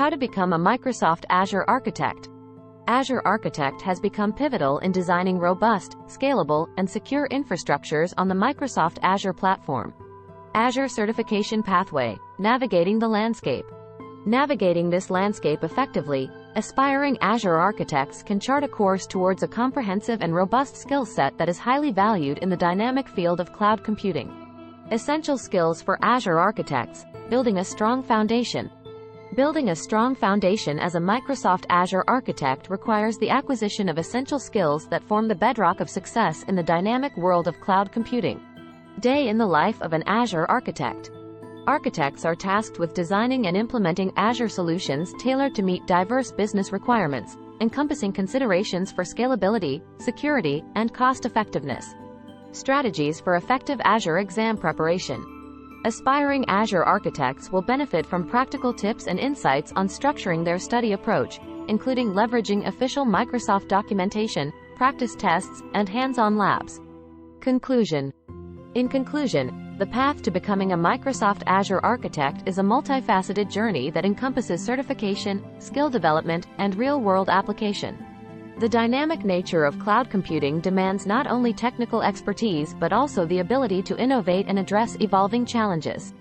How to become a Microsoft Azure architect. Azure Architect has become pivotal in designing robust, scalable, and secure infrastructures on the Microsoft Azure platform. Azure Certification Pathway. Navigating the landscape. Navigating this landscape effectively, aspiring Azure architects can chart a course towards a comprehensive and robust skill set that is highly valued in the dynamic field of cloud computing. Essential skills for Azure architects. Building a strong foundation. Building a strong foundation as a Microsoft Azure architect requires the acquisition of essential skills that form the bedrock of success in the dynamic world of cloud computing. Day in the life of an Azure architect. Architects are tasked with designing and implementing Azure solutions tailored to meet diverse business requirements, encompassing considerations for scalability, security, and cost-effectiveness. Strategies for effective Azure exam preparation. Aspiring Azure architects will benefit from practical tips and insights on structuring their study approach, including leveraging official Microsoft documentation, practice tests, and hands-on labs. Conclusion. In conclusion, the path to becoming a Microsoft Azure architect is a multifaceted journey that encompasses certification, skill development, and real-world application. The dynamic nature of cloud computing demands not only technical expertise but also the ability to innovate and address evolving challenges.